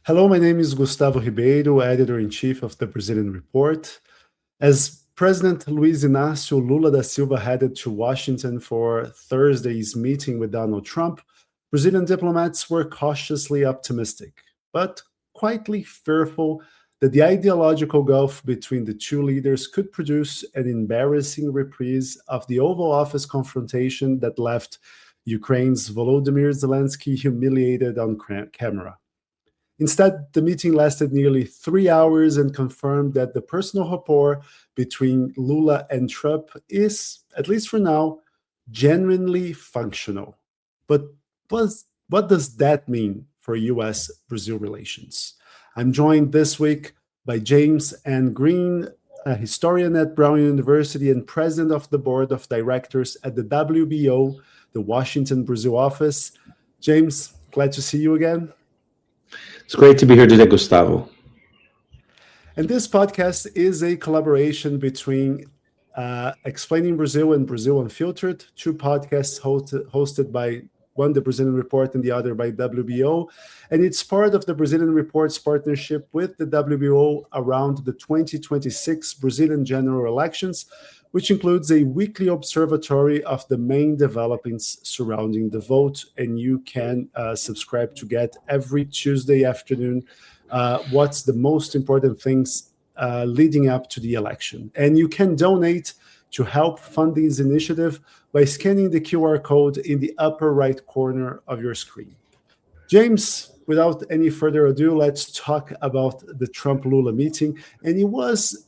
Hello, my name is Gustavo Ribeiro, editor-in-chief of the Brazilian Report. As President Luiz Inácio Lula da Silva headed to Washington for Thursday's meeting with Donald Trump, Brazilian diplomats were cautiously optimistic, but quietly fearful that the ideological gulf between the two leaders could produce an embarrassing reprise of the Oval Office confrontation that left Ukraine's Volodymyr Zelensky humiliated on camera. Instead, the meeting lasted nearly 3 hours and confirmed that the personal rapport between Lula and Trump is, at least for now, genuinely functional. But what does that mean for US-Brazil relations? I'm joined this week by James N. Green, a historian at Brown University and president of the board of directors at the WBO, the Washington, Brazil office. James, glad to see you again. It's great to be here today, Gustavo. And this podcast is a collaboration between Explaining Brazil and Brazil Unfiltered, two podcasts hosted by one, the Brazilian Report, and the other by WBO. And it's part of the Brazilian Report's partnership with the WBO around the 2026 Brazilian general elections, which includes a weekly observatory of the main developments surrounding the vote. And you can subscribe to get every Tuesday afternoon what's the most important things leading up to the election. And you can donate to help fund this initiative by scanning the QR code in the upper right corner of your screen. James, without any further ado, let's talk about the Trump-Lula meeting. And it was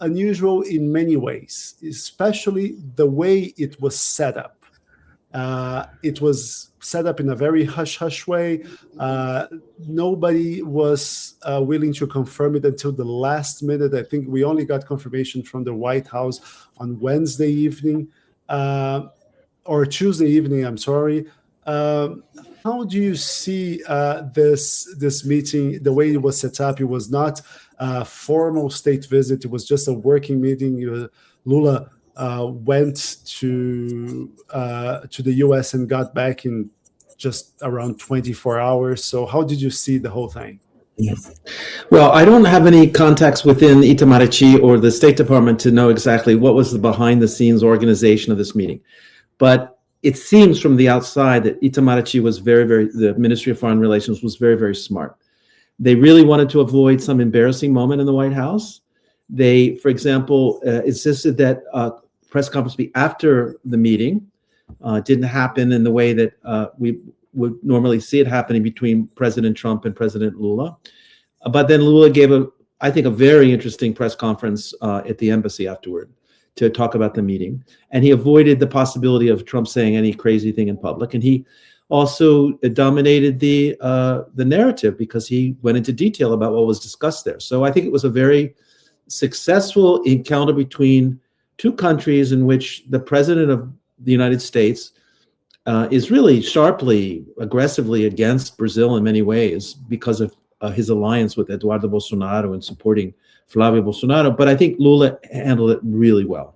unusual in many ways, especially the way it was set up. It was set up in a very hush-hush way. Nobody was willing to confirm it until the last minute. I think we only got confirmation from the White House on Wednesday evening, or Tuesday evening, I'm sorry. How do you see this meeting, the way it was set up? It was not a formal state visit. It was just a working meeting. Lula went to the U.S. and got back in just around 24 hours. So how did you see the whole thing? Well, I don't have any contacts within Itamaraty or the State Department to know exactly what was the behind-the-scenes organization of this meeting. But it seems from the outside that Itamaraty was the Ministry of Foreign Relations was very, very smart. They really wanted to avoid some embarrassing moment in the White House. They, for example, insisted that press conference be after the meeting. Didn't happen in the way that we would normally see it happening between President Trump and President Lula. But then Lula gave I think, a very interesting press conference at the embassy afterward to talk about the meeting. And he avoided the possibility of Trump saying any crazy thing in public. And he also dominated the narrative because he went into detail about what was discussed there. So I think it was a very successful encounter between two countries in which the president of the United States is really sharply, aggressively against Brazil in many ways because of his alliance with Eduardo Bolsonaro and supporting Flávio Bolsonaro. But I think Lula handled it really well.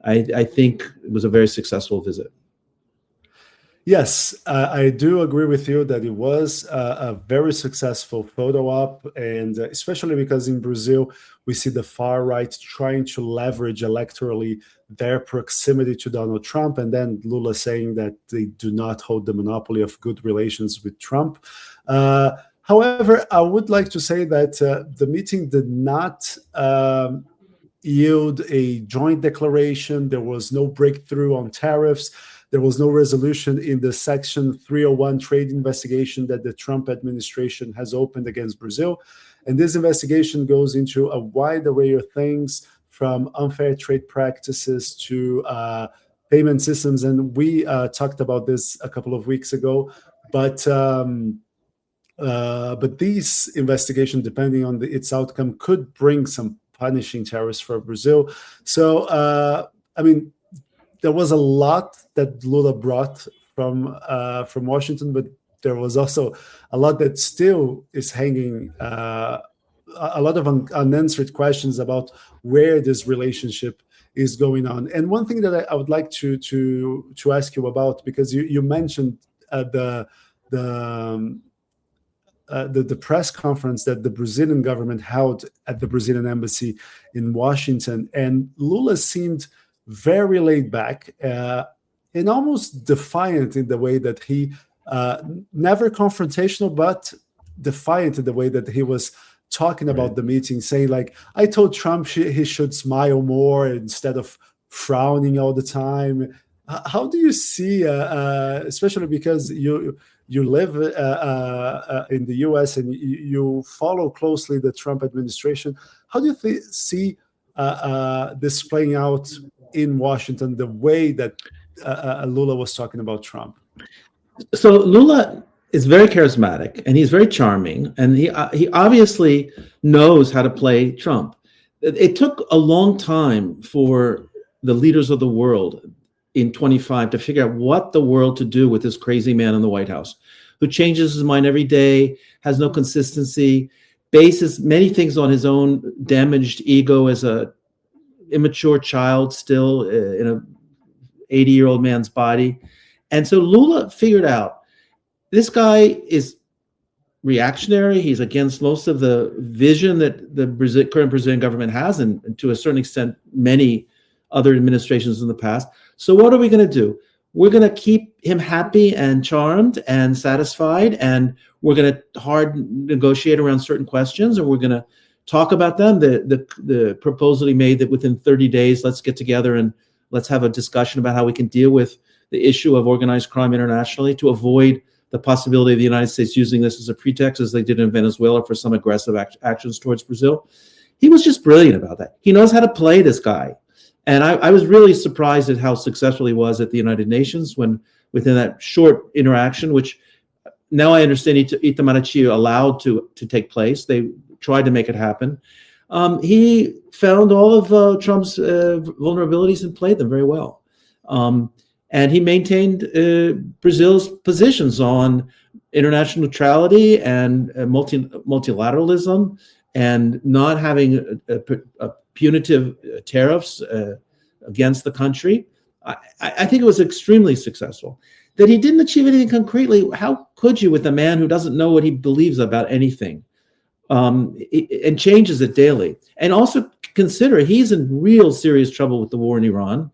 I think it was a very successful visit. Yes, I do agree with you that it was a very successful photo op, and especially because in Brazil, we see the far right trying to leverage electorally their proximity to Donald Trump, and then Lula saying that they do not hold the monopoly of good relations with Trump. However, I would like to say that the meeting did not yield a joint declaration. There was no breakthrough on tariffs. There was no resolution in the Section 301 trade investigation that the Trump administration has opened against Brazil. And this investigation goes into a wide array of things, from unfair trade practices to payment systems. And we talked about this a couple of weeks ago. But these investigations, depending on its outcome, could bring some punishing tariffs for Brazil. So, there was a lot that Lula brought from Washington, but there was also a lot that still is hanging, a lot of unanswered questions about where this relationship is going on. And one thing that I would like to ask you about, because you mentioned the press conference that the Brazilian government held at the Brazilian embassy in Washington, and Lula seemed very laid back and almost defiant in the way that he never confrontational, but defiant in the way that he was talking about the meeting, saying like, I told Trump he should smile more instead of frowning all the time. How do you see, especially because you live in the U.S. and you follow closely the Trump administration, how do you see this playing out in Washington, the way that Lula was talking about Trump? So Lula is very charismatic and he's very charming, and he obviously knows how to play Trump. It took a long time for the leaders of the world in 25 to figure out what the world to do with this crazy man in the White House, who changes his mind every day, has no consistency, bases many things on his own damaged ego as a immature child still in a 80-year-old man's body. And so Lula figured out, this guy is reactionary. He's against most of the vision that the current Brazilian government has, and to a certain extent, many other administrations in the past. So what are we going to do? We're going to keep him happy and charmed and satisfied, and we're going to hard negotiate around certain questions, and we're going to talk about them. The proposal he made that within 30 days, let's get together and let's have a discussion about how we can deal with the issue of organized crime internationally to avoid the possibility of the United States using this as a pretext, as they did in Venezuela, for some aggressive actions towards Brazil. He was just brilliant about that. He knows how to play this guy. And I was really surprised at how successful he was at the United Nations when, within that short interaction, which now I understand Itamaraty allowed to take place. They tried to make it happen. He found all of Trump's vulnerabilities and played them very well. And he maintained Brazil's positions on international neutrality and multilateralism, and not having a punitive tariffs against the country. I think it was extremely successful. That he didn't achieve anything concretely, how could you with a man who doesn't know what he believes about anything, and changes it daily? And also consider, he's in real serious trouble with the war in Iran,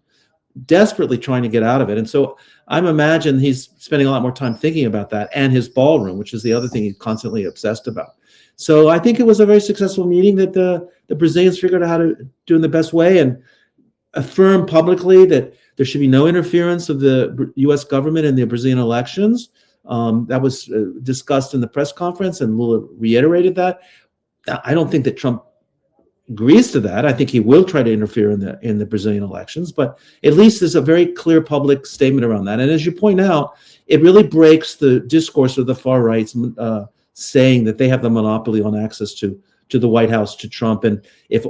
desperately trying to get out of it. And so I'm imagining he's spending a lot more time thinking about that, and his ballroom, which is the other thing he's constantly obsessed about. So I think it was a very successful meeting that the Brazilians figured out how to do in the best way, and affirm publicly that there should be no interference of the U.S. government in the Brazilian elections. That was discussed in the press conference, and Lula reiterated that. I don't think that Trump agrees to that. I think he will try to interfere in the Brazilian elections, but at least there's a very clear public statement around that. And as you point out, it really breaks the discourse of the far right saying that they have the monopoly on access to the White House, to Trump. And if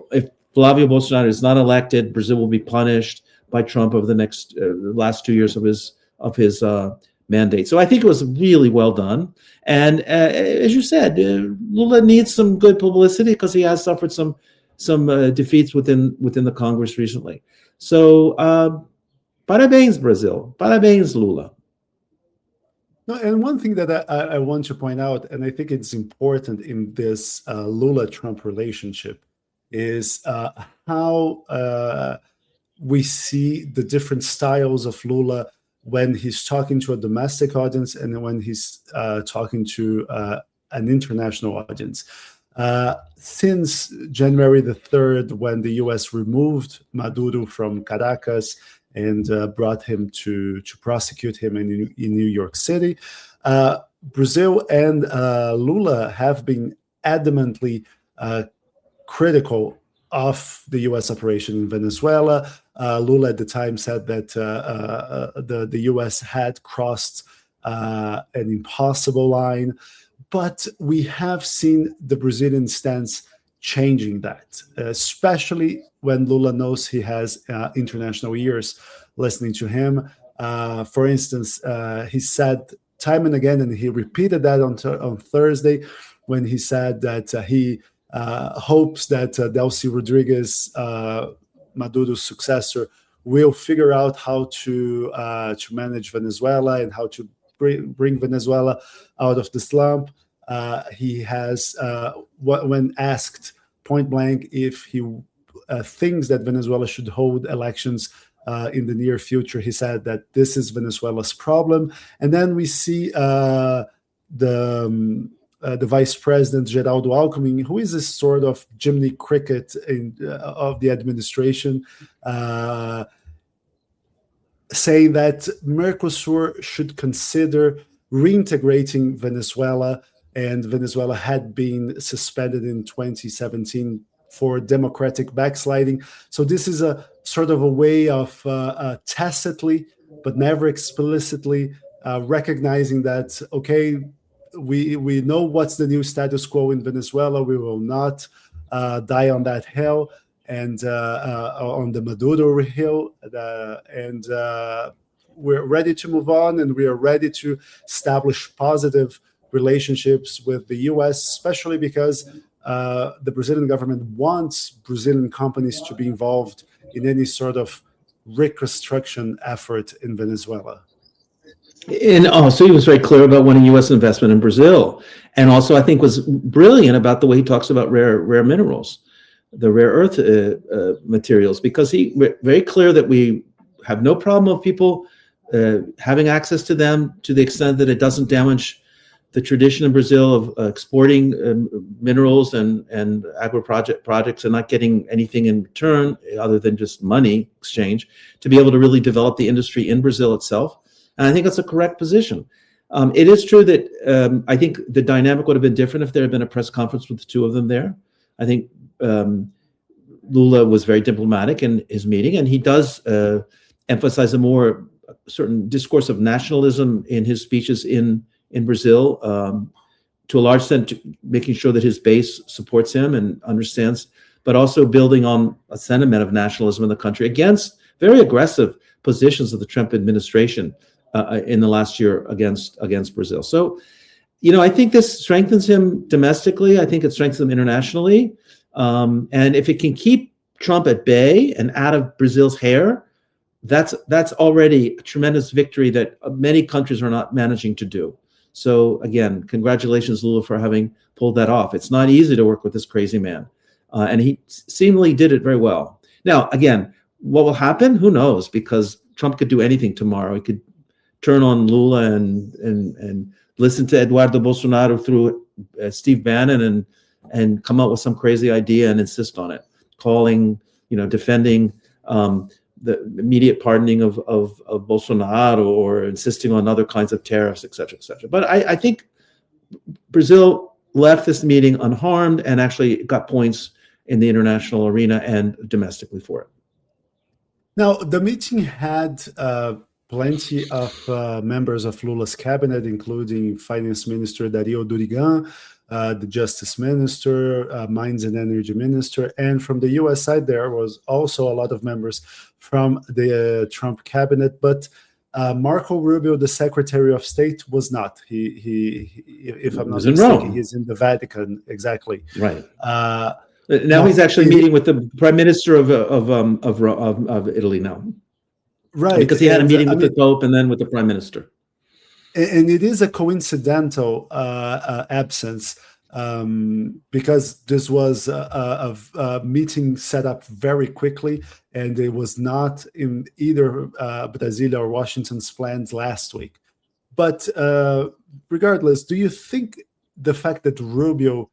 Flavio Bolsonaro is not elected, Brazil will be punished by Trump over the last 2 years of his mandate. So I think it was really well done. And as you said, Lula needs some good publicity because he has suffered some defeats within the Congress recently. So parabéns, Brazil. Parabéns, Lula. No, and one thing that I want to point out, and I think it's important in this Lula-Trump relationship, is how we see the different styles of Lula when he's talking to a domestic audience and when he's talking to an international audience. Since January the 3rd, when the U.S. removed Maduro from Caracas and brought him to prosecute him in New York City, Brazil and Lula have been adamantly critical of the U.S. operation in Venezuela. Lula at the time said that the U.S. had crossed an impossible line. But we have seen the Brazilian stance changing that, especially when Lula knows he has international ears listening to him. For instance, he said time and again, and he repeated that on Thursday, when he said that he hopes that Delcy Rodriguez, Maduro's successor, will figure out how to manage Venezuela and how to bring Venezuela out of the slump. he has, when asked point blank if he thinks that Venezuela should hold elections in the near future, he said that this is Venezuela's problem. And then we see the vice president, Geraldo Alckmin, who is a sort of Jiminy Cricket of the administration, saying that Mercosur should consider reintegrating Venezuela, and Venezuela had been suspended in 2017 for democratic backsliding. So this is a sort of a way of tacitly, but never explicitly, recognizing that, okay, we know what's the new status quo in Venezuela. We will not die on that hill, and on the Maduro hill, and we're ready to move on, and we are ready to establish positive relationships with the U.S., especially because the Brazilian government wants Brazilian companies to be involved in any sort of reconstruction effort in Venezuela. And also, he was very clear about wanting U.S. investment in Brazil, and also I think was brilliant about the way he talks about rare minerals, the rare earth materials, because he very clear that we have no problem of people having access to them to the extent that it doesn't damage the tradition in Brazil of exporting minerals and agro projects and not getting anything in return other than just money exchange, to be able to really develop the industry in Brazil itself. And I think that's a correct position. It is true that I think the dynamic would have been different if there had been a press conference with the two of them there. I think Lula was very diplomatic in his meeting, and he does emphasize a more certain discourse of nationalism in his speeches in Brazil, to a large extent, making sure that his base supports him and understands, but also building on a sentiment of nationalism in the country against very aggressive positions of the Trump administration in the last year against Brazil. So, I think this strengthens him domestically. I think it strengthens him internationally. And if it can keep Trump at bay and out of Brazil's hair, that's already a tremendous victory that many countries are not managing to do. So again, congratulations, Lula, for having pulled that off. It's not easy to work with this crazy man. And he seemingly did it very well. Now, again, what will happen? Who knows? Because Trump could do anything tomorrow. He could turn on Lula and listen to Eduardo Bolsonaro through Steve Bannon and come up with some crazy idea and insist on it, defending the immediate pardoning of Bolsonaro, or insisting on other kinds of tariffs, et cetera, et cetera. But I think Brazil left this meeting unharmed and actually got points in the international arena and domestically for it. Now, the meeting had plenty of members of Lula's cabinet, including Finance Minister Dario Durigan, the Justice Minister, Mines and Energy Minister, and from the U.S. side, there was also a lot of members from the Trump cabinet, but Marco Rubio, the Secretary of State, was not. He if I'm not mistaken, he's in the Vatican. Exactly. Right. Now he's actually meeting with the Prime Minister of Italy now. Right. Because he had a meeting with the Pope and then with the Prime Minister. And it is a coincidental absence, because this was a meeting set up very quickly, and it was not in either Brasilia or Washington's plans last week. But regardless, do you think the fact that Rubio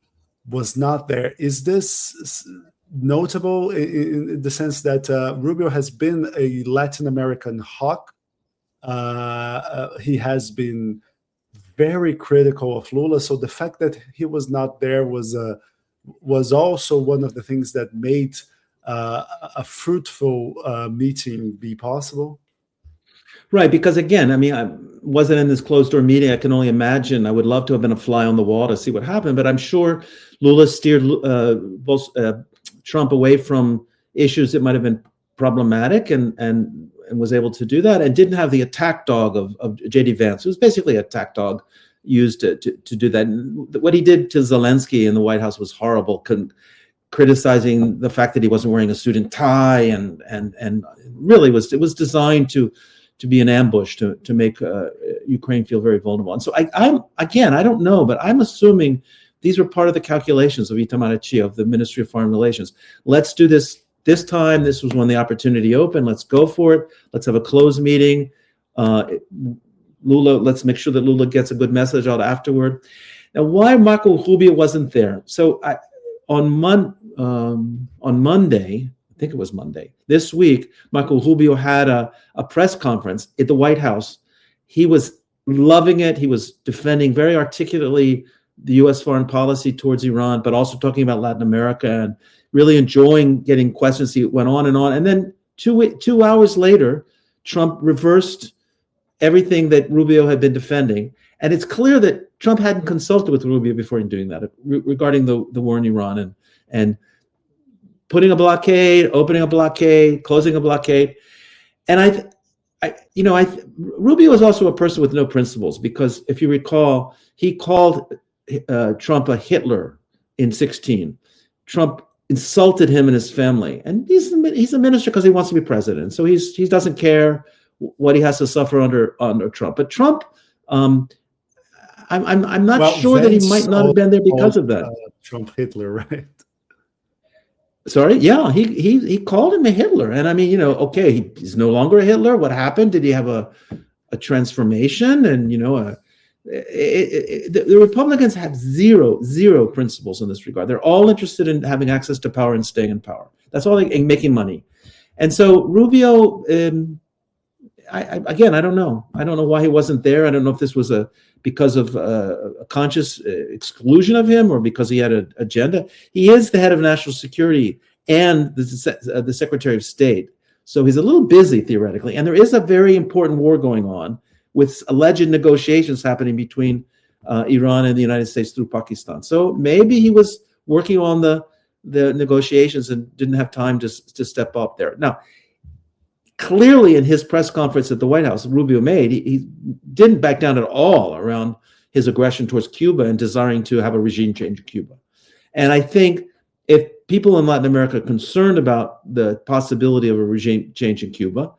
was not there, is this notable in the sense that Rubio has been a Latin American hawk? He has been very critical of Lula, so the fact that he was not there was also one of the things that made a fruitful meeting be possible. Right, because again, I wasn't in this closed-door meeting. I can only imagine. I would love to have been a fly on the wall to see what happened, but I'm sure Lula steered Trump away from issues that might have been problematic, and was able to do that, and didn't have the attack dog of J.D. Vance. It was basically an attack dog used to do that. And what he did to Zelensky in the White House was horrible, criticizing the fact that he wasn't wearing a suit and tie, and really it was designed to be an ambush to make Ukraine feel very vulnerable. And so I don't know, but I'm assuming these were part of the calculations of Itamaraty, of the Ministry of Foreign Relations. Let's do this time. This was when the opportunity opened. Let's go for it. Let's have a closed meeting. Lula, let's make sure that Lula gets a good message out afterward. Now, why Marco Rubio wasn't there? So on Monday, I think it was Monday, this week, Marco Rubio had a press conference at the White House. He was loving it. He was defending very articulately the U.S. foreign policy towards Iran, but also talking about Latin America and really enjoying getting questions. He went on. And then 2 hours later, Trump reversed everything that Rubio had been defending. And it's clear that Trump hadn't consulted with Rubio before in doing that regarding the war in Iran and putting a blockade, opening a blockade, closing a blockade. And Rubio is also a person with no principles, because if you recall, he called Trump a Hitler in 2016. Trump insulted him and his family, and he's a minister because he wants to be president. So he doesn't care what he has to suffer under Trump. But Trump, I'm not sure that he might not have been there because of that. Trump Hitler, right? Sorry, yeah, he called him a Hitler, and I mean, okay, he's no longer a Hitler. What happened? Did he have a transformation? And the Republicans have zero principles in this regard. They're all interested in having access to power and staying in power. That's all, and making money. And so Rubio, I don't know. I don't know why he wasn't there. I don't know if this was because of a conscious exclusion of him or because he had an agenda. He is the head of national security and the Secretary of State. So he's a little busy theoretically. And there is a very important war going on with alleged negotiations happening between Iran and the United States through Pakistan. So maybe he was working on the negotiations and didn't have time to step up there. Now, clearly in his press conference at the White House, Rubio he didn't back down at all around his aggression towards Cuba and desiring to have a regime change in Cuba. And I think if people in Latin America are concerned about the possibility of a regime change in Cuba,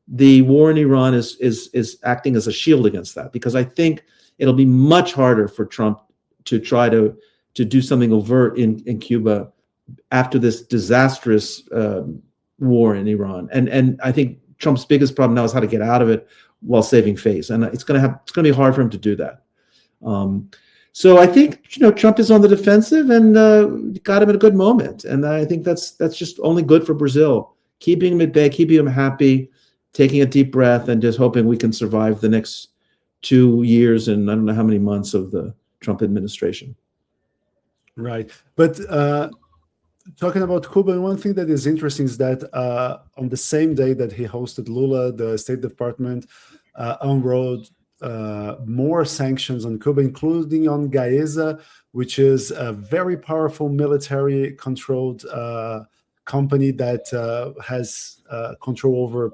the war in Iran is acting as a shield against that, because I think it'll be much harder for Trump to try to do something overt in Cuba after this disastrous war in Iran. And I think Trump's biggest problem now is how to get out of it while saving face. And it's going to be hard for him to do that. So I think, Trump is on the defensive and got him at a good moment. And I think that's just only good for Brazil, keeping him at bay, keeping him happy, taking a deep breath, and just hoping we can survive the next 2 years and I don't know how many months of the Trump administration. Right. But talking about Cuba, one thing that is interesting is that on the same day that he hosted Lula, the State Department unrolled more sanctions on Cuba, including on Gaeza, which is a very powerful military-controlled company that has control over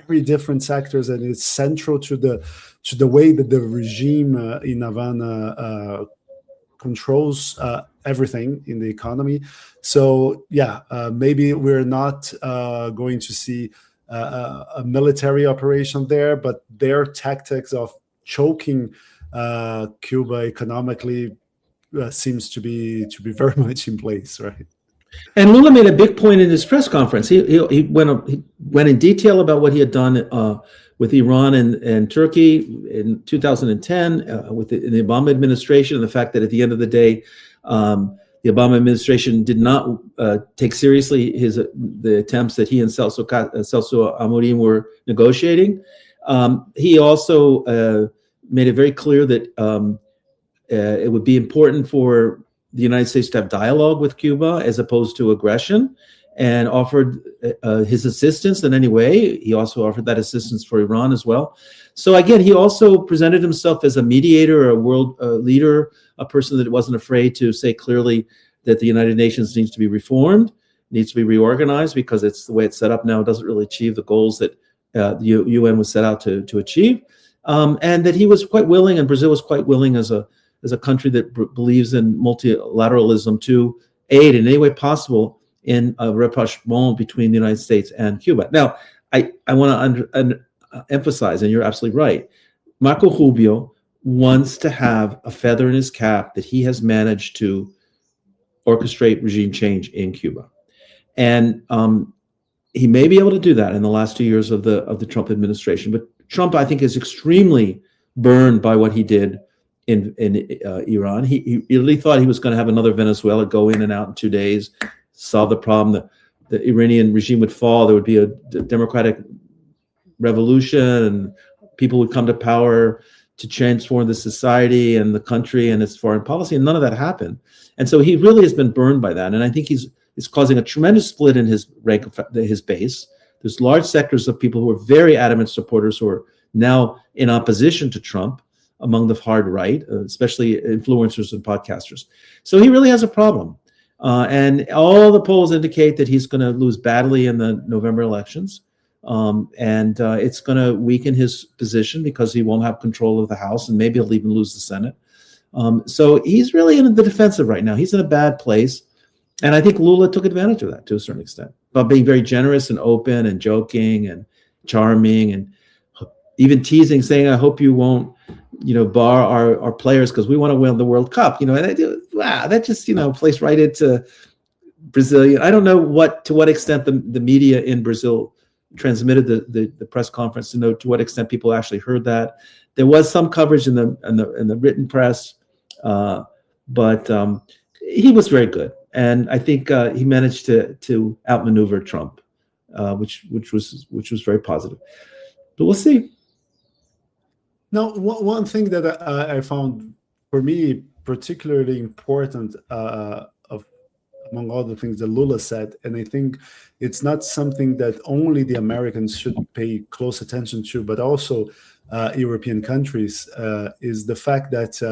very different sectors, and it's central to the way that the regime in Havana controls everything in the economy. So maybe we're not going to see a military operation there, but their tactics of choking Cuba economically seems to be very much in place, right? And Lula made a big point in his press conference. He went in detail about what he had done with Iran and Turkey in 2010 in the Obama administration, and the fact that at the end of the day, the Obama administration did not take seriously the attempts that he and Celso Amorim were negotiating. He also made it very clear that it would be important for the United States to have dialogue with Cuba as opposed to aggression, and offered his assistance in any way. He also offered that assistance for Iran as well. So again, he also presented himself as a mediator, a world leader, a person that wasn't afraid to say clearly that the United Nations needs to be reformed, needs to be reorganized, because it's the way it's set up now. It doesn't really achieve the goals that the UN was set out to achieve. And that he was quite willing, and Brazil was quite willing as a country that believes in multilateralism, to aid in any way possible in a rapprochement between the United States and Cuba. Now, I want to emphasize, and you're absolutely right, Marco Rubio wants to have a feather in his cap that he has managed to orchestrate regime change in Cuba. And he may be able to do that in the last 2 years of the Trump administration. But Trump, I think, is extremely burned by what he did in Iran. He really thought he was going to have another Venezuela, go in and out in 2 days, solve the problem. The Iranian regime would fall. There would be a democratic revolution, and people would come to power to transform the society and the country and its foreign policy. And none of that happened. And so he really has been burned by that. And I think it's causing a tremendous split in his his base. There's large sectors of people who are very adamant supporters who are now in opposition to Trump among the hard right, especially influencers and podcasters. So he really has a problem. And all the polls indicate that he's going to lose badly in the November elections. And it's going to weaken his position because he won't have control of the House, and maybe he'll even lose the Senate. So he's really in the defensive right now. He's in a bad place. And I think Lula took advantage of that to a certain extent, by being very generous and open and joking and charming, and even teasing, saying, I hope you won't, bar our players because we want to win the World Cup. And that just, plays right into Brazilian. I don't know to what extent the media in Brazil transmitted the press conference to know to what extent people actually heard that. There was some coverage in the written press, but he was very good. And I think he managed to outmaneuver Trump, which was very positive. But we'll see. Now, one thing that I found for me particularly important, among all the things that Lula said, and I think it's not something that only the Americans should pay close attention to, but also European countries, is the fact that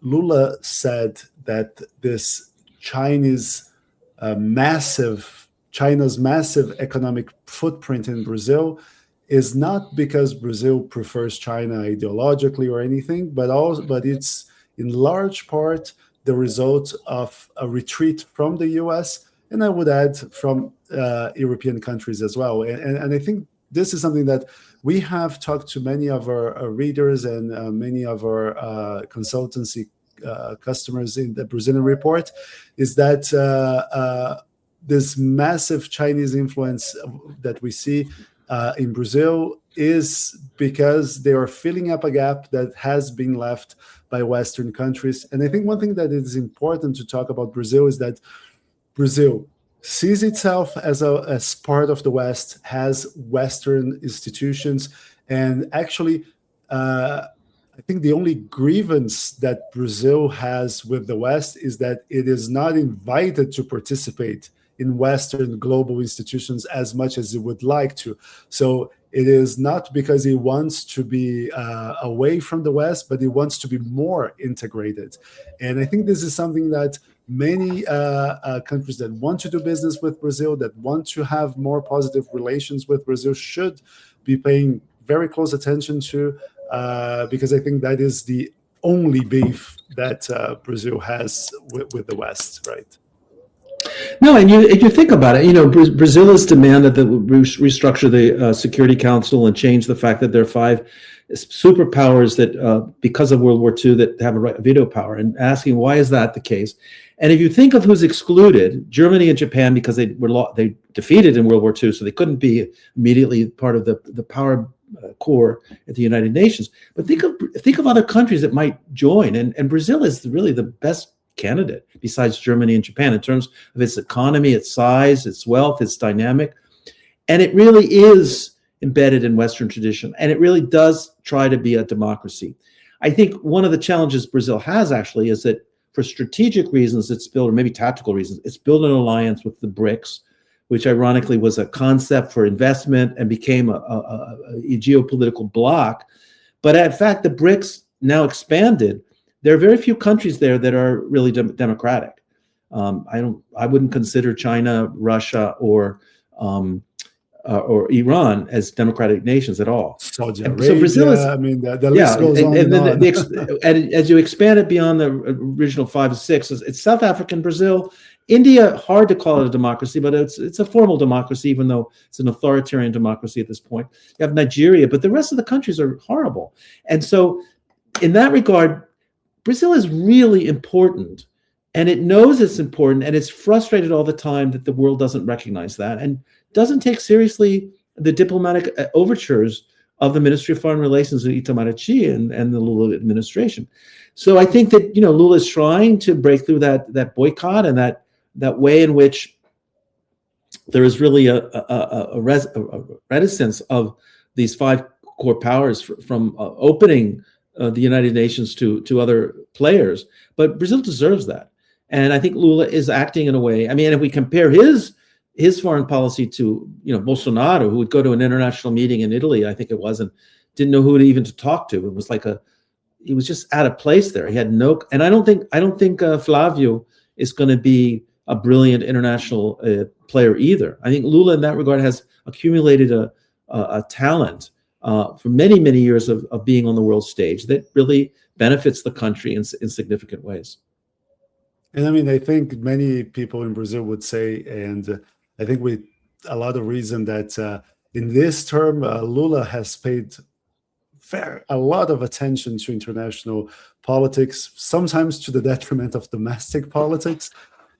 Lula said that this China's massive economic footprint in Brazil is not because Brazil prefers China ideologically or anything, but it's in large part the result of a retreat from the U.S., and I would add from European countries as well. And I think this is something that we have talked to many of our readers and many of our consultancy customers in the Brazilian report, is that this massive Chinese influence that we see in Brazil is because they are filling up a gap that has been left by Western countries. And I think one thing that is important to talk about Brazil is that Brazil sees itself as part of the West, has Western institutions, and actually I think the only grievance that Brazil has with the West is that it is not invited to participate in Western global institutions as much as it would like to. So it is not because it wants to be away from the West, but it wants to be more integrated. And I think this is something that many countries that want to do business with Brazil, that want to have more positive relations with Brazil, should be paying very close attention to, because I think that is the only beef that Brazil has with the West, right? No, and you think about it, Brazil has demanded that we restructure the Security Council and change the fact that there are 5 superpowers that, because of World War II, that have a veto power, and asking why is that the case. And if you think of who's excluded, Germany and Japan, because they defeated in World War II, so they couldn't be immediately part of the power core at the United Nations. But think of other countries that might join, and Brazil is really the best candidate besides Germany and Japan in terms of its economy, its size, its wealth, its dynamic. And it really is embedded in Western tradition, and it really does try to be a democracy. I think one of the challenges Brazil has actually is that for strategic reasons it's built, or maybe tactical reasons, it's built an alliance with the BRICS, which ironically was a concept for investment and became a geopolitical bloc. But in fact, the BRICS now expanded. There are very few countries there that are really democratic. I wouldn't consider China, Russia, or Iran as democratic nations at all. Saudi Arabia, so Brazil is, I mean, the list goes on and on. And as you expand it beyond the original 5 or 6, it's South Africa and Brazil India, hard to call it a democracy, but it's a formal democracy, even though it's an authoritarian democracy at this point. You have Nigeria, but the rest of the countries are horrible. And so in that regard, Brazil is really important, and it knows it's important, and it's frustrated all the time that the world doesn't recognize that and doesn't take seriously the diplomatic overtures of the Ministry of Foreign Relations of Itamaraty and the Lula administration. So I think that Lula is trying to break through that boycott and that way in which there is really a reticence of these five core powers from opening the United Nations to other players. But Brazil deserves that. And I think Lula is acting in a way, I mean, if we compare his foreign policy to, Bolsonaro, who would go to an international meeting in Italy, I think it was, and didn't know who even to talk to. It was like he was just out of place there. He had and I don't think Flavio is going to be a brilliant international player either. I think Lula in that regard has accumulated a talent for many, many years of being on the world stage that really benefits the country in significant ways. And I mean, I think many people in Brazil would say, and I think with a lot of reason, that in this term, Lula has paid a lot of attention to international politics, sometimes to the detriment of domestic politics.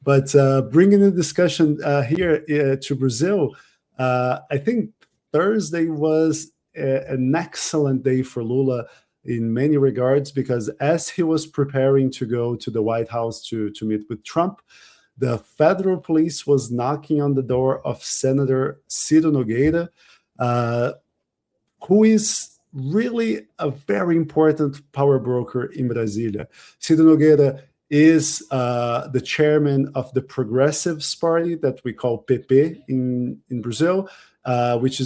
But bringing the discussion here to Brazil, I think Thursday was an excellent day for Lula in many regards, because as he was preparing to go to the White House to meet with Trump, the federal police was knocking on the door of Senator Ciro Nogueira, who is really a very important power broker in Brasilia. Ciro Nogueira is the chairman of the Progressives Party that we call PP in Brazil, which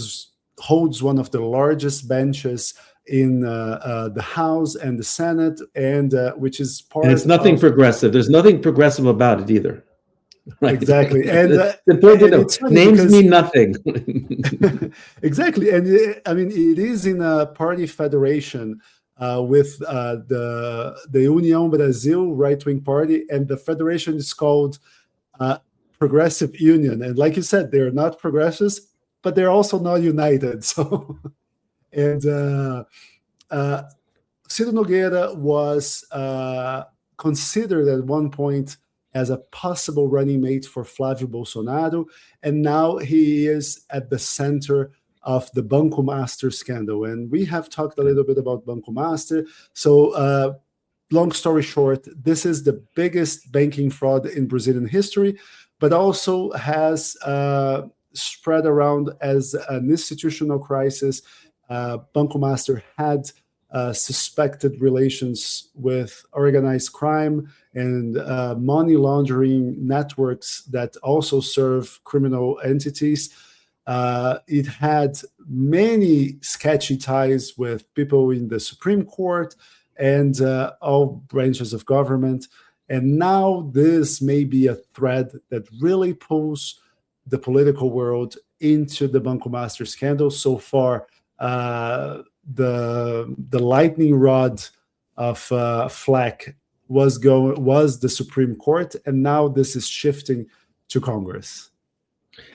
holds one of the largest benches in the House and the Senate, and which is part. And it's nothing progressive. There's nothing progressive about it either. Right? Exactly, and names mean nothing. Exactly, and I mean, it is in a party federation with the União Brasil right-wing party, and the federation is called Progressive Union. And like you said, they're not progressives, but they're also not united. So, and Ciro Nogueira was considered at one point as a possible running mate for Flávio Bolsonaro, and now he is at the center of the Banco Master scandal. And we have talked a little bit about Banco Master. So long story short, this is the biggest banking fraud in Brazilian history, but also has spread around as an institutional crisis. Banco Master had suspected relations with organized crime and money laundering networks that also serve criminal entities. It had many sketchy ties with people in the Supreme Court and all branches of government. And now this may be a thread that really pulls the political world into the Banco Master scandal. So far, the lightning rod of Fleck was the Supreme Court, and now this is shifting to Congress.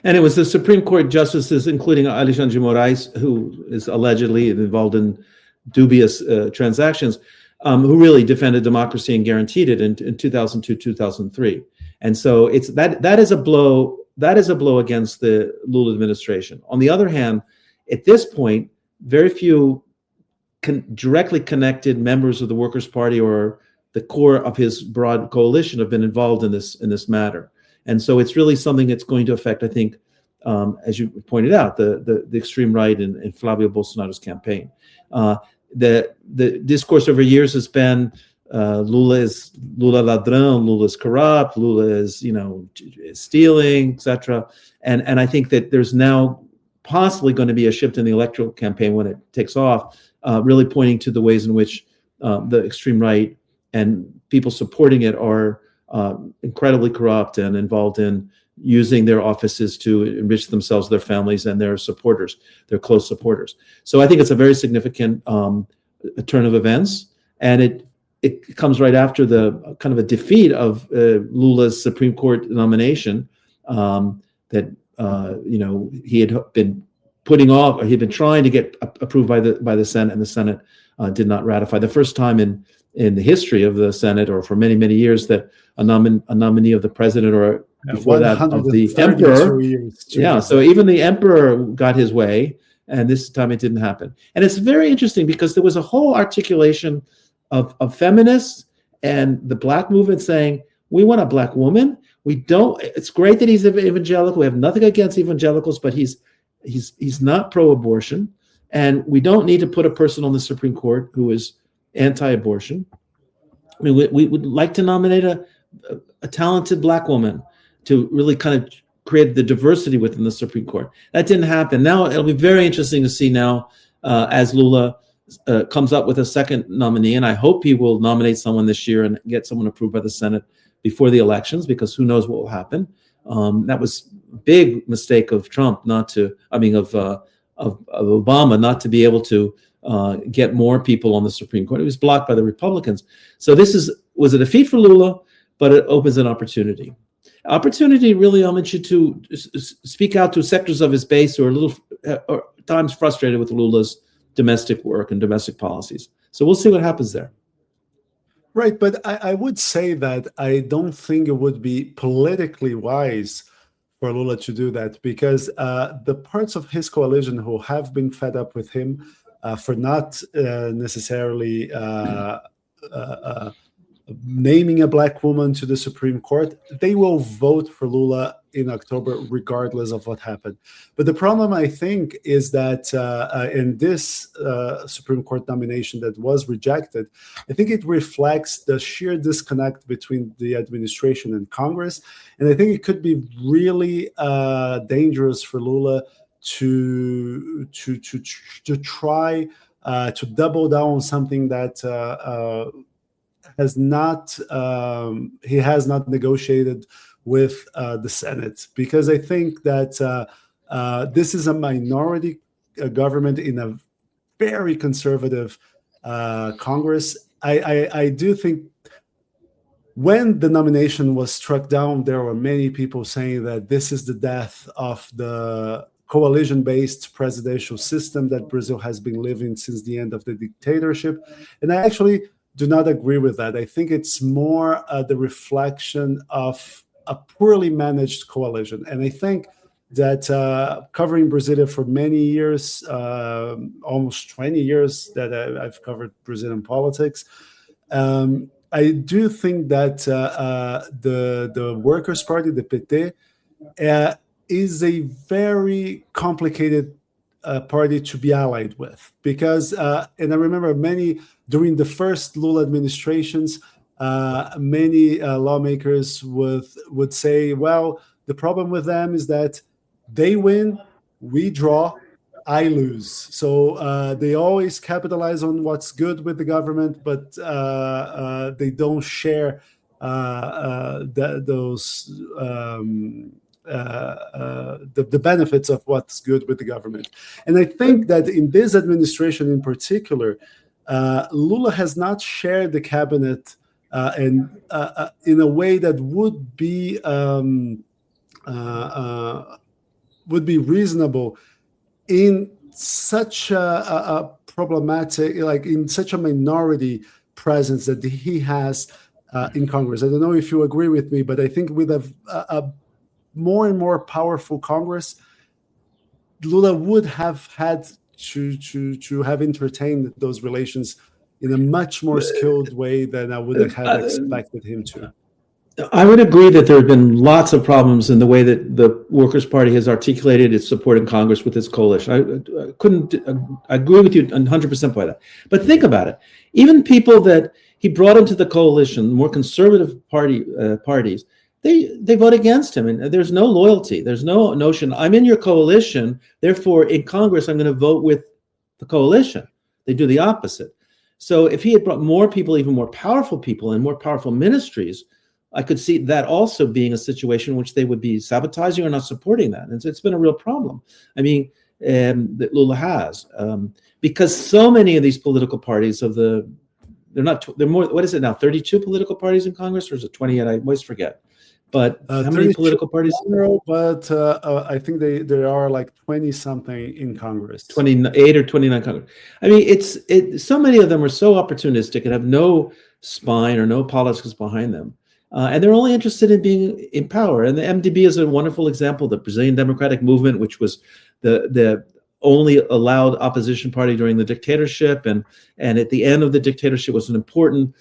And it was the Supreme Court justices, including Alexandre de Moraes, who is allegedly involved in dubious transactions, who really defended democracy and guaranteed it in 2002, 2003. And so it's that is a blow. That is a blow against the Lula administration. On the other hand, at this point, very few directly connected members of the Workers' Party or the core of his broad coalition have been involved in this matter. And so it's really something that's going to affect, I think, as you pointed out, the extreme right in Flávio Bolsonaro's campaign. The discourse over years has been Lula ladrão, Lula is corrupt, Lula is stealing, etc. And I think that there's now possibly going to be a shift in the electoral campaign when it takes off, really pointing to the ways in which the extreme right and people supporting it are incredibly corrupt and involved in using their offices to enrich themselves, their families, and their supporters, their close supporters. So I think it's a very significant turn of events, and it comes right after the kind of a defeat of Lula's Supreme Court nomination that he had been putting off, or he'd been trying to get approved by the Senate, and the Senate did not ratify. The first time in the history of the Senate, or for many, many years, that a nominee of the president, or before that of the emperor, so even the emperor got his way, and this time it didn't happen. And it's very interesting because there was a whole articulation of feminists and the Black movement saying, we want a Black woman. We don't. It's great that he's evangelical. We have nothing against evangelicals, but he's not pro-abortion, and we don't need to put a person on the Supreme Court who is anti-abortion. I mean, we would like to nominate a talented Black woman to really kind of create the diversity within the Supreme Court. That didn't happen. Now it'll be very interesting to see now as Lula comes up with a second nominee, and I hope he will nominate someone this year and get someone approved by the Senate before the elections, because who knows what will happen. That was a big mistake of Trump of Obama not to be able to get more people on the Supreme Court. It was blocked by the Republicans. So this was a defeat for Lula, but it opens an opportunity. Opportunity really, I want you to speak out to sectors of his base who are a little or times frustrated with Lula's domestic work and domestic policies. So we'll see what happens there. Right, but I would say that I don't think it would be politically wise for Lula to do that, because the parts of his coalition who have been fed up with him for not necessarily naming a Black woman to the Supreme Court, they will vote for Lula in October regardless of what happened. But the problem, I think, is that in this Supreme Court nomination that was rejected, I think it reflects the sheer disconnect between the administration and Congress. And I think it could be really dangerous for Lula to try to double down on something that he has not negotiated with the Senate, because I think that this is a minority government in a very conservative Congress. I do think when the nomination was struck down, there were many people saying that this is the death of the coalition-based presidential system that Brazil has been living since the end of the dictatorship. And I actually do not agree with that. I think it's more the reflection of a poorly managed coalition. And I think that covering Brasilia for many years, almost 20 years that I've covered Brazilian politics, I do think that the Workers' Party, the PT, is a very complicated party to be allied with, because, and I remember during the first Lula administrations, many lawmakers would say, well, the problem with them is that they win, we draw, I lose. So they always capitalize on what's good with the government, but they don't share the benefits of what's good with the government. And I think that in this administration in particular, Lula has not shared the cabinet and in a way that would be reasonable in such a problematic, like in such a minority presence that he has in Congress. I don't know if you agree with me, but I think with a more and more powerful Congress, Lula would have had to have entertained those relations in a much more skilled way than I would have expected him to. I would agree that there have been lots of problems in the way that the Workers' Party has articulated its support in Congress with its coalition. I agree with you 100% by that. But think about it. Even people that he brought into the coalition, more conservative parties, they vote against him, and there's no loyalty. There's no notion, I'm in your coalition, therefore in Congress I'm going to vote with the coalition. They do the opposite. So if he had brought more people, even more powerful people and more powerful ministries, I could see that also being a situation in which they would be sabotaging or not supporting that. And so it's been a real problem. I mean, that Lula has, because so many of these political parties of the they're not, they're more, what is it now, 32 political parties in Congress, or is it 28? I always forget. But how many political parties? But I think there are like 20 something in Congress. 28 or 29 Congress. I mean, so many of them are so opportunistic and have no spine or no politics behind them. And they're only interested in being in power. And the MDB is a wonderful example. The Brazilian Democratic Movement, which was the only allowed opposition party during the dictatorship, and at the end of the dictatorship was an important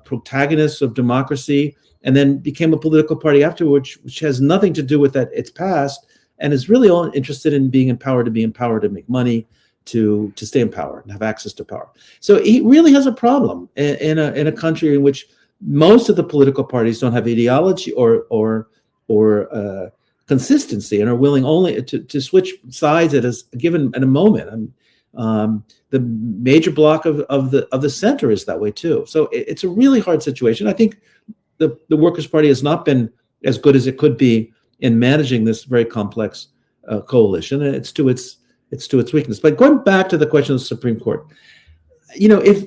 protagonist of democracy, and then became a political party afterwards, which has nothing to do with that its past, and is really all interested in being empowered, to be empowered, to make money, to stay in power and have access to power. So he really has a problem in a country in which most of the political parties don't have ideology or consistency, and are willing only to switch sides at a given at a moment. The major bloc of the center is that way too. So it's a really hard situation. I think the Workers' Party has not been as good as it could be in managing this very complex coalition, and it's to its weakness. But going back to the question of the Supreme Court, if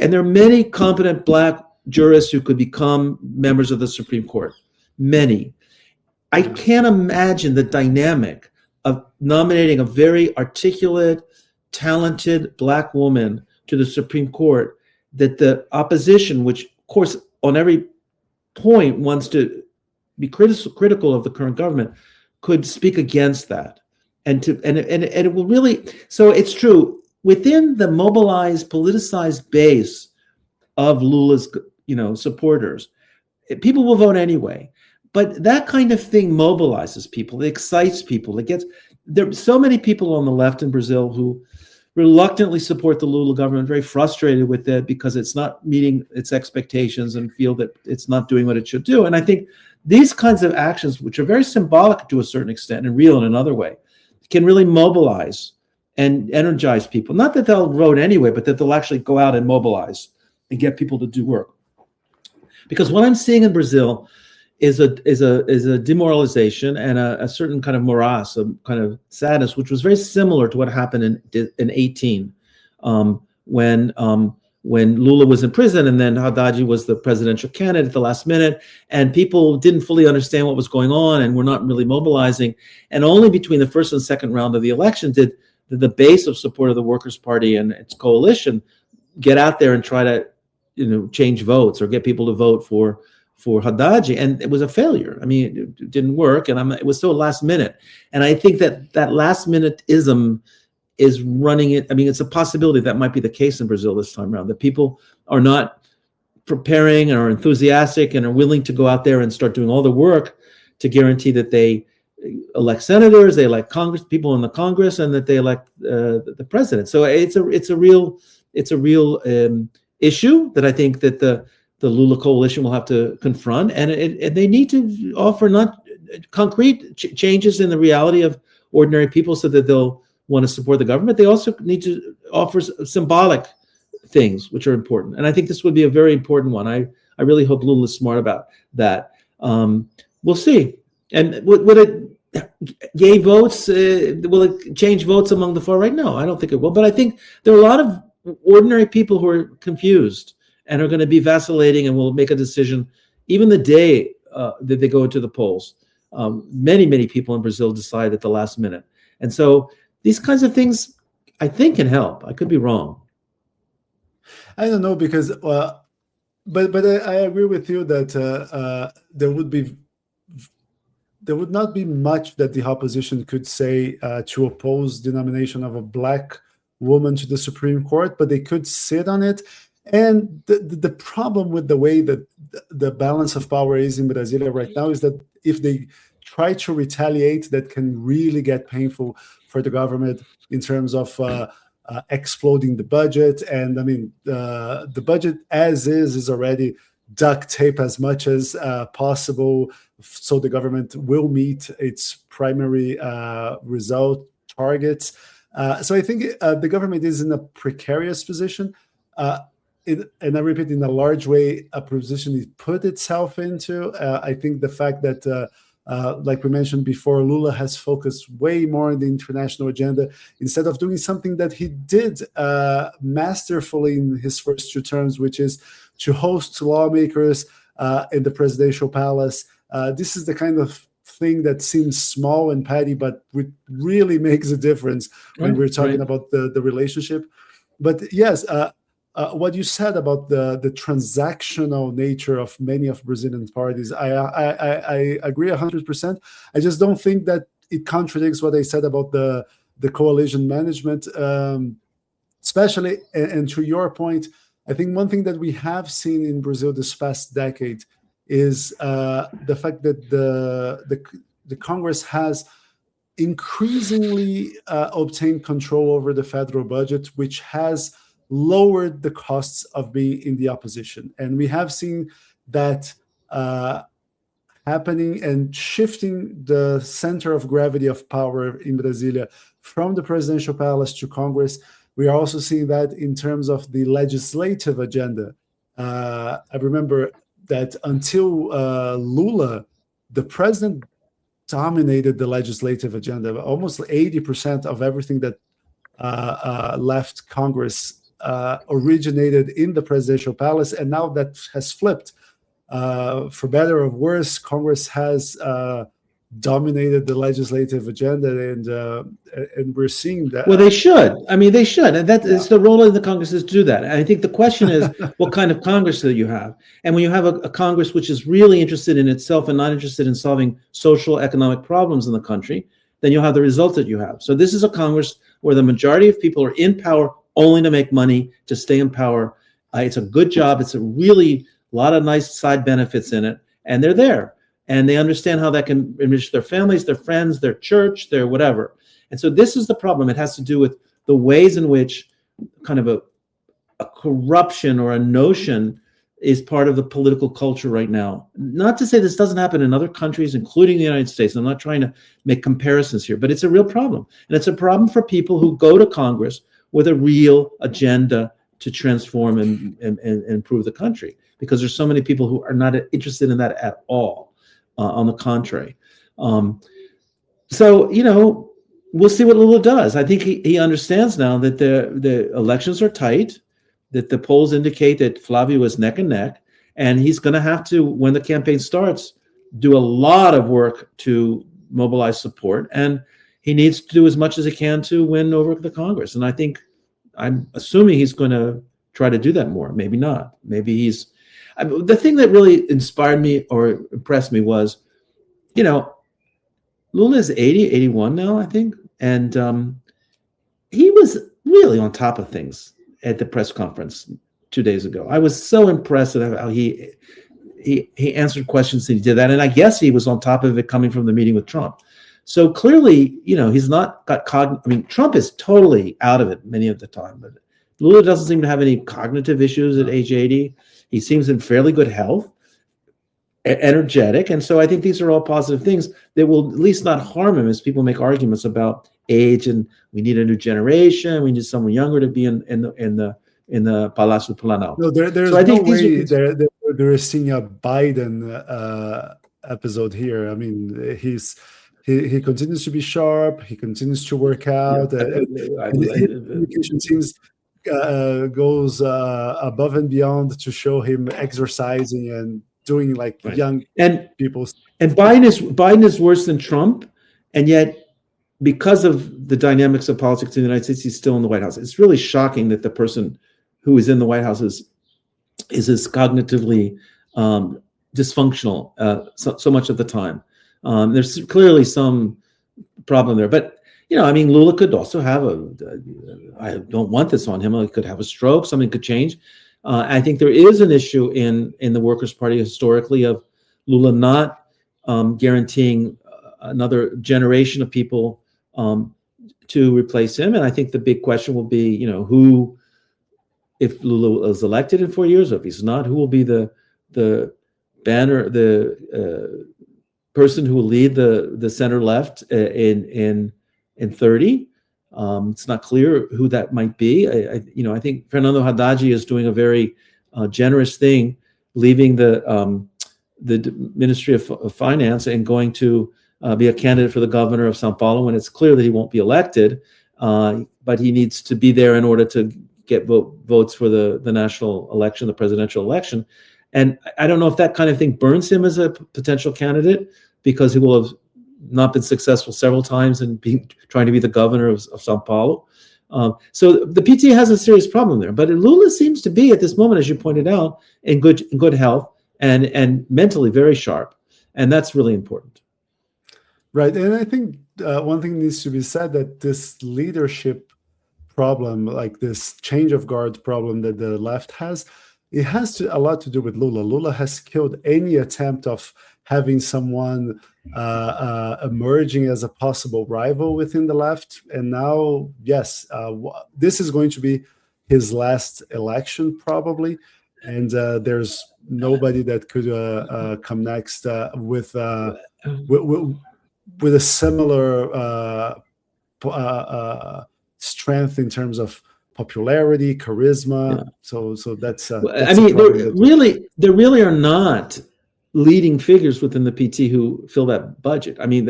and there are many competent Black jurists who could become members of the Supreme Court, many. I can't imagine the dynamic of nominating a very articulate, talented Black woman to the Supreme Court, that the opposition, which of course on every point wants to be critical of the current government, could speak against that. And it will really, so it's true, within the mobilized, politicized base of Lula's supporters, people will vote anyway. But that kind of thing mobilizes people, it excites people. There are so many people on the left in Brazil who reluctantly support the Lula government, very frustrated with it because it's not meeting its expectations and feel that it's not doing what it should do. And I think these kinds of actions, which are very symbolic to a certain extent and real in another way, can really mobilize and energize people. Not that they'll vote anyway, but that they'll actually go out and mobilize and get people to do work. Because what I'm seeing in Brazil is a demoralization and a certain kind of morass, a kind of sadness, which was very similar to what happened in 18, when Lula was in prison, and then Haddad was the presidential candidate at the last minute, and people didn't fully understand what was going on and were not really mobilizing. And only between the first and second round of the election did the base of support of the Workers' Party and its coalition get out there and try to change votes or get people to vote for Haddad, and it was a failure. I mean, it didn't work, and it was so last minute. And I think that last minute-ism is running it. I mean, it's a possibility that might be the case in Brazil this time around, that people are not preparing and are enthusiastic and are willing to go out there and start doing all the work to guarantee that they elect senators, they elect Congress, people in the Congress, and that they elect the president. So it's a real issue that I think that the Lula coalition will have to confront, and they need to offer not concrete changes in the reality of ordinary people so that they'll want to support the government. They also need to offer symbolic things, which are important. And I think this would be a very important one. I really hope Lula is smart about that. We'll see. And would it gay votes? Will it change votes among the far right? No, I don't think it will. But I think there are a lot of ordinary people who are confused and are going to be vacillating and will make a decision even the day that they go into the polls. Many people in Brazil decide at the last minute. And so these kinds of things, I think, can help. I could be wrong. I don't know, because, but I agree with you that there would not be much that the opposition could say to oppose the nomination of a Black woman to the Supreme Court, but they could sit on it. And the problem with the way that the balance of power is in Brasilia right now is that if they try to retaliate, that can really get painful for the government in terms of exploding the budget. And I mean, the budget as is already duct tape as much as possible, so the government will meet its primary result targets. So I think the government is in a precarious position. And I repeat, in a large way, a position it put itself into. I think the fact that Like we mentioned before, Lula has focused way more on the international agenda instead of doing something that he did masterfully in his first 2 terms, which is to host lawmakers in the presidential palace. This is the kind of thing that seems small and petty, but really makes a difference when we're talking about the relationship. But yes, what you said about the transactional nature of many of Brazilian parties, I agree 100%. I just don't think that it contradicts what I said about the coalition management, especially. And to your point, I think one thing that we have seen in Brazil this past decade is the fact that the Congress has increasingly obtained control over the federal budget, which has lowered the costs of being in the opposition. And we have seen that happening and shifting the center of gravity of power in Brasilia from the presidential palace to Congress. We are also seeing that in terms of the legislative agenda. I remember that until Lula, the president dominated the legislative agenda. Almost 80% of everything that left Congress originated in the presidential palace, and now that has flipped. For better or worse, Congress has dominated the legislative agenda, and we're seeing that. Well, they should. I mean, they should, and that is the role of the Congress is to do that. And I think the question is, what kind of Congress do you have? And when you have a Congress which is really interested in itself and not interested in solving social, economic problems in the country, then you'll have the results that you have. So this is a Congress where the majority of people are in power only to make money, to stay in power. It's a good job. It's a really lot of nice side benefits in it, and they're there. And they understand how that can enrich their families, their friends, their church, their whatever. And so this is the problem. It has to do with the ways in which kind of a corruption or a notion is part of the political culture right now. Not to say this doesn't happen in other countries, including the United States. I'm not trying to make comparisons here, but it's a real problem. And it's a problem for people who go to Congress with a real agenda to transform and improve the country, because there's so many people who are not interested in that at all. On the contrary. So, we'll see what Lula does. I think he understands now that the elections are tight, that the polls indicate that Flavio is neck and neck, and he's going to have to, when the campaign starts, do a lot of work to mobilize support, and he needs to do as much as he can to win over the Congress. And I'm assuming he's going to try to do that more. Maybe not. Maybe the thing that really inspired me or impressed me was, Lula is 80, 81 now, I think. And he was really on top of things at the press conference 2 days ago. I was so impressed with how he answered questions and he did that. And I guess he was on top of it coming from the meeting with Trump. So clearly, he's not got Trump is totally out of it many of the time, but Lula doesn't seem to have any cognitive issues at age 80. He seems in fairly good health, energetic. And so I think these are all positive things that will at least not harm him as people make arguments about age and we need a new generation. We need someone younger to be in the Palácio Planalto. No, there's so no way they're seeing a Biden episode here. I mean, he continues to be sharp. He continues to work out. And his communication teams goes above and beyond to show him exercising and doing young people. And Biden is worse than Trump, and yet because of the dynamics of politics in the United States, he's still in the White House. It's really shocking that the person who is in the White House is as cognitively dysfunctional so much of the time. There's clearly some problem there, but Lula could also have I don't want this on him. He could have a stroke. Something could change. I think there is an issue in the Workers' Party historically of Lula not guaranteeing another generation of people to replace him. And I think the big question will be, who, if Lula is elected in 4 years, or if he's not, who will be the banner, the person who will lead the center left in 30. It's not clear who that might be. I think Fernando Haddad is doing a very generous thing, leaving the Ministry of Finance and going to be a candidate for the governor of Sao Paulo when it's clear that he won't be elected, but he needs to be there in order to get votes for the national election, the presidential election. And I don't know if that kind of thing burns him as a potential candidate, because he will have not been successful several times in trying to be the governor of Sao Paulo. So the PT has a serious problem there. But Lula seems to be, at this moment, as you pointed out, in good health and mentally very sharp. And that's really important. Right. And I think one thing needs to be said, that this leadership problem, like this change of guard problem that the left has, it has a lot to do with Lula. Lula has killed any attempt of having someone emerging as a possible rival within the left. And now, yes, this is going to be his last election probably. And there's nobody that could come next with a similar strength in terms of popularity, charisma. Yeah. So that's I mean, there really are not leading figures within the PT who fill that budget. I mean,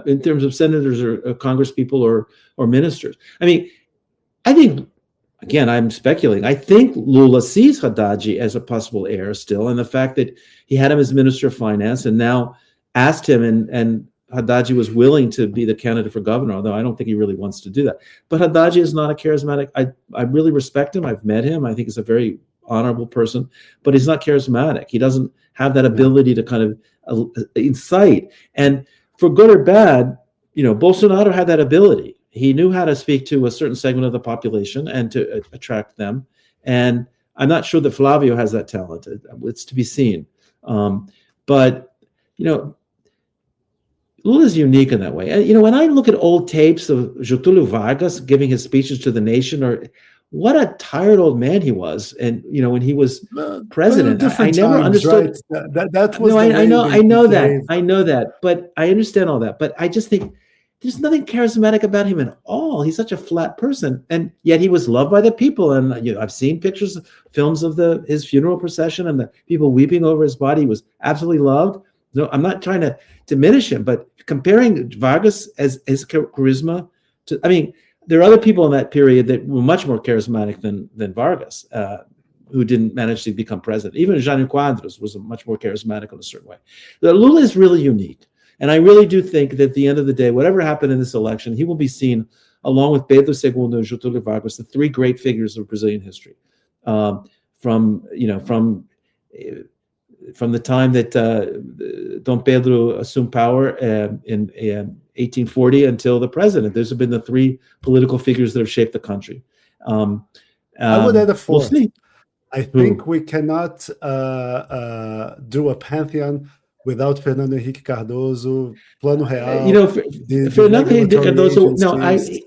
in terms of senators or Congress people or ministers. I mean, I think, again, I'm speculating. I think Lula sees Haddad as a possible heir still, and the fact that he had him as Minister of Finance and now asked him, and Haddad was willing to be the candidate for governor, although I don't think he really wants to do that. But Haddad is not a charismatic. I really respect him. I've met him. I think he's a very honorable person, but he's not charismatic. He doesn't have that ability to kind of incite. And for good or bad, Bolsonaro had that ability. He knew how to speak to a certain segment of the population and to attract them. And I'm not sure that Flavio has that talent. It's to be seen. But Lula is unique in that way. And, when I look at old tapes of Getúlio Vargas giving his speeches to the nation, what a tired old man he was. And, when he was president, I never understood. Right? That was. No, I know that. But I understand all that. But I just think there's nothing charismatic about him at all. He's such a flat person. And yet he was loved by the people. And, I've seen films of his funeral procession and the people weeping over his body. He was absolutely loved. No, I'm not trying to diminish him, but comparing Vargas as his charisma to, there are other people in that period that were much more charismatic than Vargas, who didn't manage to become president. Even Jânio Quadros was much more charismatic in a certain way. Lula is really unique. And I really do think that at the end of the day, whatever happened in this election, he will be seen along with Pedro II and Getúlio Vargas, the three great figures of Brazilian history. From the time that Dom Pedro assumed power in 1840 until the president. Those have been the three political figures that have shaped the country. I would add a fourth. We'll see. I think we cannot do a pantheon without Fernando Henrique Cardoso, Plano Real. Fernando Henrique Cardoso,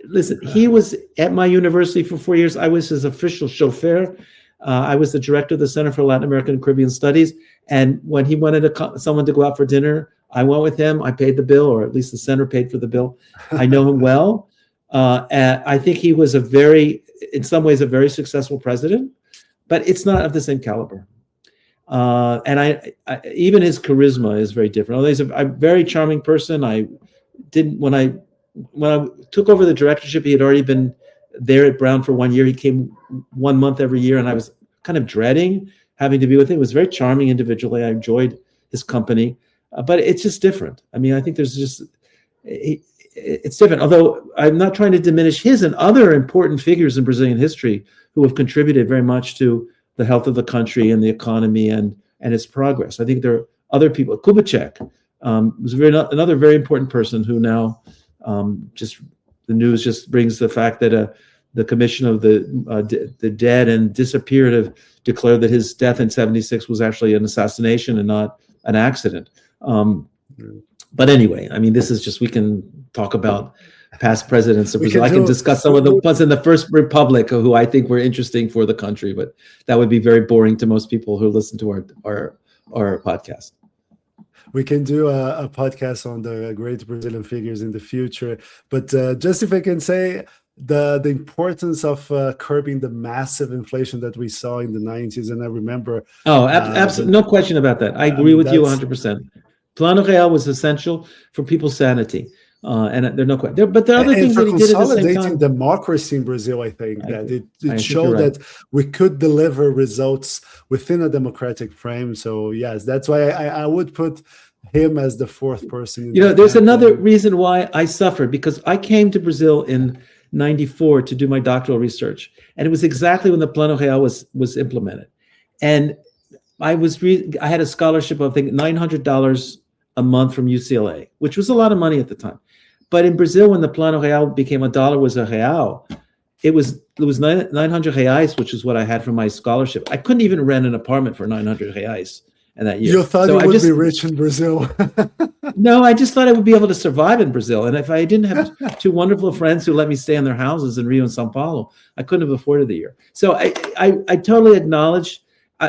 listen, he was at my university for 4 years. I was his official chauffeur. I was the director of the Center for Latin American and Caribbean Studies. And when he wanted someone to go out for dinner, I went with him. I paid the bill, or at least the center paid for the bill. I know him well. And I think he was in some ways, a very successful president, but it's not of the same caliber. And I even his charisma is very different. Although he's a very charming person. When I took over the directorship, he had already been there at Brown for 1 year. He came 1 month every year, and I was kind of dreading having to be with him. He was a very charming individually. I enjoyed his company, but it's just different. I think it's different. Although I'm not trying to diminish his and other important figures in Brazilian history who have contributed very much to the health of the country and the economy and its progress. I think there are other people. Kubitschek was another very important person who now the news just brings the fact that the Commission of the Dead and Disappeared have declared that his death in 1976 was actually an assassination and not an accident. But anyway, this is just, we can talk about past presidents of Brazil. I can discuss some of the ones in the First Republic who I think were interesting for the country, but that would be very boring to most people who listen to our podcast. We can do a podcast on the great Brazilian figures in the future. But just if I can say, the importance of curbing the massive inflation that we saw in the 90s. And I remember. Oh, absolutely. No question about that. I agree with you 100%. Plano Real was essential for people's sanity. And there's no question. But there are other things that he did at the same time. Consolidating democracy in Brazil, I think that it showed that we could deliver results within a democratic frame. So, yes, that's why I would put him as the fourth person. There's another reason why I suffered, because I came to Brazil in 94 to do my doctoral research. And it was exactly when the Plano Real was implemented. And I had a scholarship of, I think, $900 a month from UCLA, which was a lot of money at the time. But in Brazil, when the Plano Real became $1 was a real, it was 900 reais, which is what I had from my scholarship. I couldn't even rent an apartment for 900 reais in that year. You thought you would be rich in Brazil. No, I just thought I would be able to survive in Brazil. And if I didn't have two wonderful friends who let me stay in their houses in Rio and Sao Paulo, I couldn't have afforded the year. So I totally acknowledge.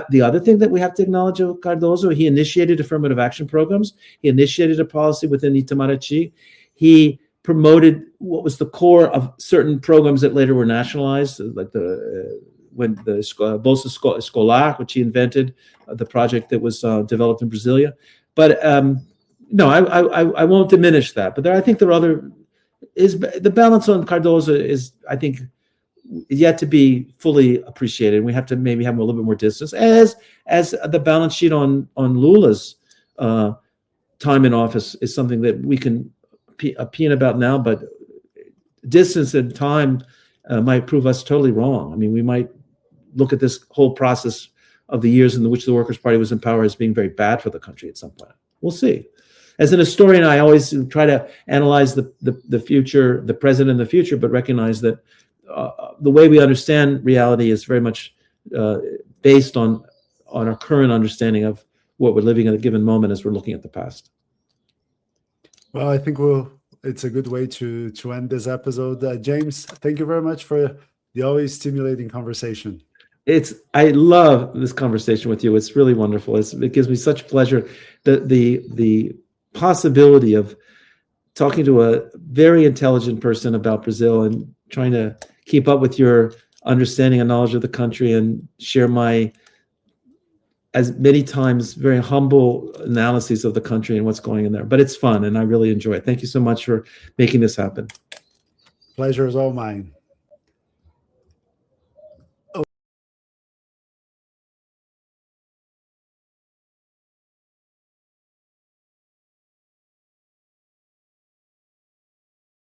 The other thing that we have to acknowledge of Cardoso, he initiated affirmative action programs. He initiated a policy within Itamaraty. He promoted what was the core of certain programs that later were nationalized, like the Bolsa Escolar, which he invented, the project that was developed in Brasilia. But no, I won't diminish that. But I think there are other. The balance on Cardoso is, I think, yet to be fully appreciated. We have to maybe have a little bit more distance, as the balance sheet on Lula's time in office is something that we can opine about now, but distance and time might prove us totally wrong. I mean, we might look at this whole process of the years in which the Workers' Party was in power as being very bad for the country at some point. We'll see. As an historian, I always try to analyze the future, the present and the future, but recognize that the way we understand reality is very much based on our current understanding of what we're living at a given moment as we're looking at the past. Well, I think it's a good way to end this episode. James, thank you very much for the always stimulating conversation. I love this conversation with you. It's really wonderful. It gives me such pleasure. The possibility of talking to a very intelligent person about Brazil and trying to keep up with your understanding and knowledge of the country and share my, as many times, very humble analyses of the country and what's going on there. But it's fun, and I really enjoy it. Thank you so much for making this happen. Pleasure is all mine.